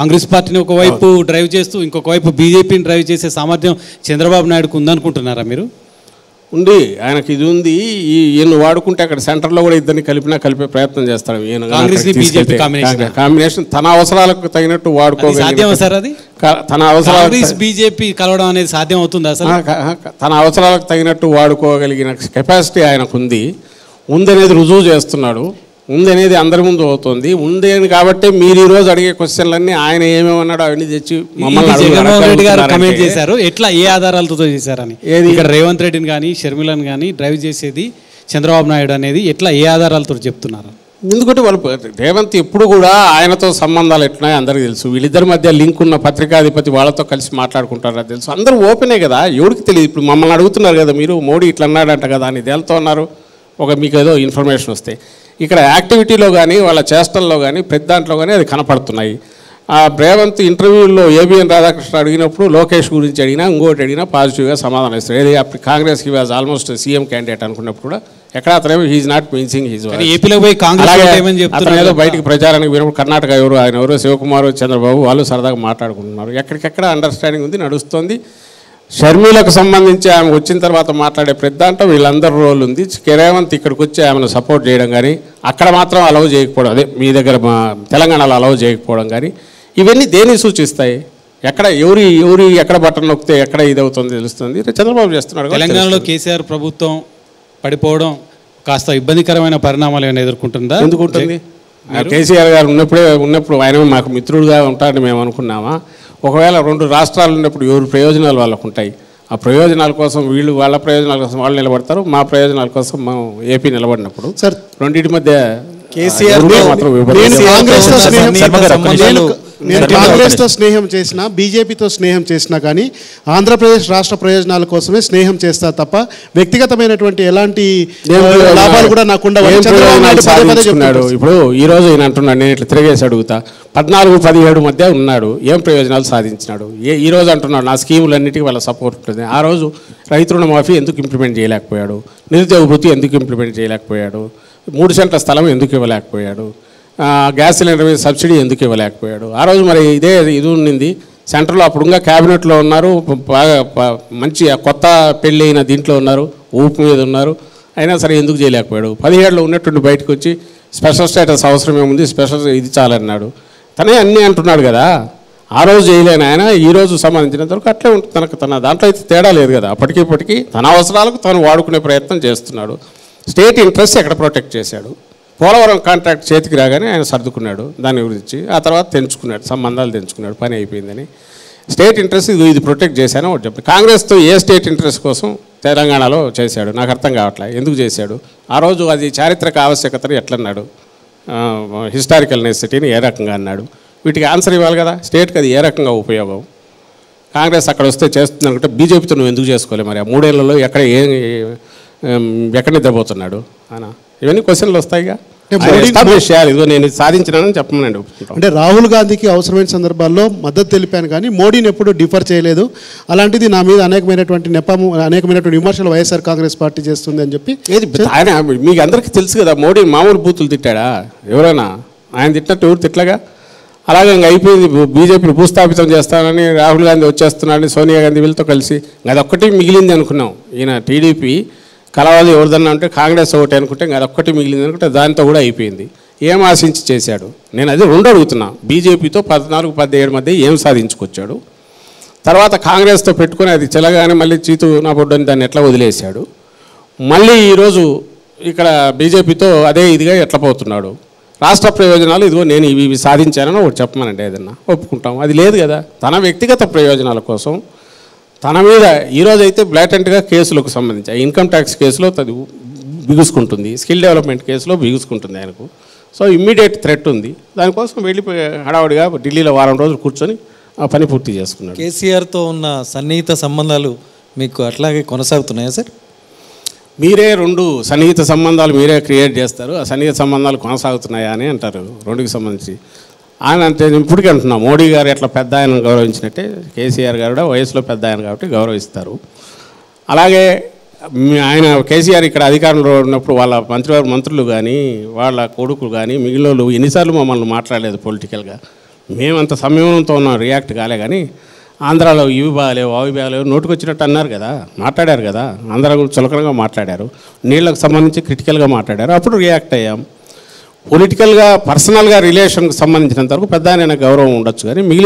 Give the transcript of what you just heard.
కాంగ్రెస్ పార్టీని ఒకవైపు డ్రైవ్ చేస్తూ ఇంకొక వైపు బీజేపీని డ్రైవ్ చేసే సామర్థ్యం చంద్రబాబు నాయుడుకు ఉందనుకుంటున్నారా మీరు? ఉంది, ఆయనకి ఇది ఉంది. ఈయన వాడుకుంటే అక్కడ సెంటర్లో కూడా ఇద్దరిని కలిపే ప్రయత్నం చేస్తాడు. ఈయన కాంబినేషన్ తన అవసరాలకు తగినట్టు వాడుకోగలిగే సార్ అది తన అవసరాలు బీజేపీ కలవడం అనేది సాధ్యం అవుతుంది అసలు? తన అవసరాలకు తగినట్టు వాడుకోగలిగిన కెపాసిటీ ఆయనకు ఉందనేది రుజువు చేస్తున్నాడు. ఉందనేది అందరి ముందు అవుతుంది. ఉందని కాబట్టి మీరు ఈ రోజు అడిగే క్వశ్చన్లన్నీ ఆయన ఏమేమన్నాడో అవన్నీ తెచ్చి జగన్మోహన్ రెడ్డి గారు కమెంట్ చేశారు. ఎట్లా ఏ ఆధారాలతో చేశారని? ఇక్కడ రేవంత్ రెడ్డిని కానీ షర్మిలను కానీ డ్రైవ్ చేసేది చంద్రబాబు నాయుడు అనేది ఎట్లా ఏ ఆధారాలతో చెప్తున్నారు? ఎందుకంటే వాళ్ళు రేవంత్ ఎప్పుడు కూడా ఆయనతో సంబంధాలు ఎట్లున్నాయో అందరికీ తెలుసు. వీళ్ళిద్దరి మధ్య లింక్ ఉన్న పత్రికాధిపతి వాళ్ళతో కలిసి మాట్లాడుకుంటారో తెలుసు. అందరూ ఓపెనే కదా, ఎవరికి తెలియదు. ఇప్పుడు మమ్మల్ని అడుగుతున్నారు కదా మీరు, మోడీ ఇట్లా అన్నాడంట కదా అని దేనితో అన్నారు? మీకు ఏదో ఇన్ఫర్మేషన్ వస్తే ఇక్కడ యాక్టివిటీలో కానీ వాళ్ళ చేష్టల్లో కానీ ప్రతి దాంట్లో కానీ అది కనపడుతున్నాయి. రేవంత్ ఇంటర్వ్యూలో ఏబిఎన్ రాధాకృష్ణ అడిగినప్పుడు లోకేష్ గురించి అడిగినా ఇంకోటి అడిగినా పాజిటివ్గా సమాధానం ఇస్తారు. ఏది అప్పుడు కాంగ్రెస్కి వాజ్ ఆల్మోస్ట్ సీఎం క్యాండిడేట్ అనుకున్నప్పుడు కూడా ఎక్కడ అతనేమో హీజ్ నాట్ మిన్సింగ్ హీజ్ ఏదో బయటికి ప్రచారానికి పోయినప్పుడు కర్ణాటక ఆయన ఎవరు శివకుమార్ చంద్రబాబు వాళ్ళు సరదాగా మాట్లాడుకుంటున్నారు. ఎక్కడికెక్కడ అండర్స్టాండింగ్ ఉంది, నడుస్తుంది. షర్మిలకు సంబంధించి ఆమె వచ్చిన తర్వాత మాట్లాడే ప్రతి దాంట్లో వీళ్ళందరూ రోల్ ఉంది. రేవంత్ ఇక్కడికి వచ్చి ఆమెను సపోర్ట్ చేయడం కానీ, అక్కడ మాత్రం అలవ్ చేయకపోవడం, అదే మీ దగ్గర తెలంగాణలో అలవ్ చేయకపోవడం కానీ, ఇవన్నీ దేన్ని సూచిస్తాయి? ఎవరి ఎక్కడ బటన్ నొక్కితే ఎక్కడ ఇది అవుతుంది తెలుస్తుంది. చంద్రబాబు చేస్తున్నాడు. తెలంగాణలో కేసీఆర్ ప్రభుత్వం పడిపోవడం కాస్త ఇబ్బందికరమైన పరిణామాలు ఏమైనా ఎదుర్కొంటుందా? ఎందుకు ఉంటుంది? కేసీఆర్ గారు ఉన్నప్పుడు ఆయన మాకు మిత్రుడుగా ఉంటారని మేము అనుకున్నామా? ఒకవేళ రెండు రాష్ట్రాలు ఉన్నప్పుడు ఎవరి ప్రయోజనాలు వాళ్ళకు ఉంటాయి. ఆ ప్రయోజనాల కోసం వాళ్ళ ప్రయోజనాల కోసం వాళ్ళు నిలబడతారు, మా ప్రయోజనాల కోసం మనం ఏపీ నిలబడినప్పుడు సార్ రెండింటి మధ్య నేను కాంగ్రెస్తో స్నేహం చేసినా బీజేపీతో స్నేహం చేసినా కానీ ఆంధ్రప్రదేశ్ రాష్ట్ర ప్రయోజనాల కోసమే స్నేహం చేస్తా తప్ప వ్యక్తిగతమైనటువంటి ఎలాంటి లాభాలు కూడా నాకు ఉండవు. ఇప్పుడు ఈ రోజు ఈయన అంటున్నాడు, నేను ఇట్లా తిరిగేసి అడుగుతా, 14-17 మధ్య ఉన్నాడు, ఏం ప్రయోజనాలు సాధించినాడు? ఈ రోజు అంటున్నాడు నా స్కీములన్నిటికీ వాళ్ళ సపోర్ట్ ఉంటుంది. ఆ రోజు రైతు రుణమాఫీ ఎందుకు ఇంప్లిమెంట్ చేయలేకపోయాడు? నిరుద్యోగ వృత్తి ఎందుకు ఇంప్లిమెంట్ చేయలేకపోయాడు? 3 సెంట్ల స్థలం ఎందుకు ఇవ్వలేకపోయాడు? గ్యాస్ సిలిండర్ మీద సబ్సిడీ ఎందుకు ఇవ్వలేకపోయాడు? ఆ రోజు మరి ఇది ఉండింది సెంటర్లో. అప్పుడుగా క్యాబినెట్లో ఉన్నారు, బాగా మంచి కొత్త పెళ్ళి అయిన దీంట్లో ఉన్నారు, ఊపు మీద ఉన్నారు. అయినా సరే ఎందుకు చేయలేకపోయాడు? 17లో ఉన్నట్టుండి బయటకు వచ్చి స్పెషల్ స్టేటస్ అవసరం ఏముంది, స్పెషల్ ఇది చాలన్నాడు. తనే అన్నీ అంటున్నాడు కదా. ఆ రోజు చేయలేని ఆయన ఈ రోజు సంబంధించినంత వరకు అట్లే ఉంటుంది. తన దాంట్లో అయితే తేడా లేదు కదా. అప్పటికిప్పటికీ తన అవసరాలకు తను వాడుకునే ప్రయత్నం చేస్తున్నాడు. స్టేట్ ఇంట్రెస్ట్ ఎక్కడ ప్రొటెక్ట్ చేశాడు? పోలవరం కాంట్రాక్ట్ చేతికి రాగానే ఆయన సర్దుకున్నాడు దాని గురించి. ఆ తర్వాత తెంచుకున్నాడు, సంబంధాలు తెంచుకున్నాడు, పని అయిపోయిందని. స్టేట్ ఇంట్రెస్ట్ ఇది ప్రొటెక్ట్ చేశాను ఒకటి చెప్పి. కాంగ్రెస్తో ఏ స్టేట్ ఇంట్రెస్ట్ కోసం తెలంగాణలో చేశాడు నాకు అర్థం కావట్లేదు. ఎందుకు చేశాడు? ఆ రోజు అది చారిత్రక ఆవశ్యకతని ఎట్లన్నాడు? హిస్టారికల్ నెసెసిటీని ఏ రకంగా అన్నాడు? వీటికి ఆన్సర్ ఇవ్వాలి కదా. స్టేట్కి అది ఏ రకంగా ఉపయోగం? కాంగ్రెస్ అక్కడ వస్తే చేస్తుంది అనుకుంటే బీజేపీతో నువ్వు ఎందుకు చేసుకోలేవు? మరి ఆ 3 ఏళ్లలో ఎక్కడ నిద్రపోతున్నాడు ఆయన? ఇవన్నీ క్వశ్చన్లు వస్తాయిగా. ఇదిగో నేను సాధించినానని చెప్పమనండి. అంటే రాహుల్ గాంధీకి అవసరమైన సందర్భాల్లో మద్దతు తెలిపాను కానీ మోడీని ఎప్పుడు డిఫర్ చేయలేదు. అలాంటిది నా మీద అనేకమైనటువంటి విమర్శలు వైఎస్ఆర్ కాంగ్రెస్ పార్టీ చేస్తుంది అని చెప్పి ఆయన మీకు అందరికీ తెలుసు కదా. మోడీ మామూలు బూతులు తిట్టాడా? ఎవరైనా ఆయన తిట్టినట్టు ఎవరు తిట్లగా. అలాగే ఇంకా అయిపోయింది. బీజేపీని భూస్థాపితం చేస్తానని రాహుల్ గాంధీ వచ్చేస్తున్నాడని సోనియా గాంధీ వీళ్ళతో కలిసి అదొక్కటి మిగిలింది అనుకున్నాం. ఈయన టీడీపీ కలవాలి ఎవరిదన్నా అంటే కాంగ్రెస్ ఒకటి అనుకుంటే అదొక్కటి మిగిలింది అనుకుంటే దాంతో కూడా అయిపోయింది. ఏం ఆశించి చేశాడు? నేను అది రెండు అడుగుతున్నా. బీజేపీతో 14-17 మధ్య ఏం సాధించుకొచ్చాడు? తర్వాత కాంగ్రెస్తో పెట్టుకుని అది చెలగానే మళ్ళీ చీతు నా బొడ్డని దాన్ని ఎట్లా వదిలేశాడు? మళ్ళీ ఈరోజు ఇక్కడ బీజేపీతో అదే ఇదిగా ఎట్లా పోతున్నాడు? రాష్ట్ర ప్రయోజనాలు ఇదిగో నేను ఇవి సాధించానని ఒకటి చెప్పమనండి, ఏదన్నా ఒప్పుకుంటాం. అది లేదు కదా. తన వ్యక్తిగత ప్రయోజనాల కోసం తన మీద ఈరోజైతే బ్లాటెంట్గా కేసులకు సంబంధించి ఇన్కమ్ ట్యాక్స్ కేసులో అది బిగుసుకుంటుంది, స్కిల్ డెవలప్మెంట్ కేసులో బిగుసుకుంటుంది ఆయనకు. సో ఇమ్మీడియట్ థ్రెట్ ఉంది. దానికోసం వెళ్ళిపోయి హడావుడిగా ఢిల్లీలో వారం రోజులు కూర్చొని ఆ పని పూర్తి చేసుకున్నాడు. కేసీఆర్తో ఉన్న సన్నిహిత సంబంధాలు మీకు అట్లాగే కొనసాగుతున్నాయా సార్? మీరే 2 సన్నిహిత సంబంధాలు మీరే క్రియేట్ చేస్తారు, ఆ సన్నిహిత సంబంధాలు కొనసాగుతున్నాయా అని అంటారు 2కి సంబంధించి. ఆయన అంటే ఇప్పటికీ అంటున్నా, మోడీ గారు ఎట్లా పెద్ద ఆయన గౌరవించినట్టే కేసీఆర్ గారు కూడా వయసులో పెద్ద ఆయన కాబట్టి గౌరవిస్తారు. అలాగే ఆయన కేసీఆర్ ఇక్కడ అధికారంలో ఉన్నప్పుడు వాళ్ళ మంత్రులు కానీ వాళ్ళ కొడుకులు కానీ మిగిలిన ఎన్నిసార్లు మమ్మల్ని మాట్లాడలేదు పొలిటికల్గా. మేమంత సంయమనంతో ఉన్నాం, రియాక్ట్ కాలే. కానీ ఆంధ్రాలో ఇవి బాగాలేవు అవి బాగాలేవు నోటుకొచ్చినట్టు అన్నారు కదా, మాట్లాడారు కదా, ఆంధ్ర గురించి చులకనగా మాట్లాడారు, నీళ్ళకు సంబంధించి క్రిటికల్గా మాట్లాడారు, అప్పుడు రియాక్ట్ అయ్యాం. పొలిటికల్గా పర్సనల్గా రిలేషన్కి సంబంధించినంత వరకు పెద్ద ఆయన గౌరవం ఉండొచ్చు, కానీ మిగిలిన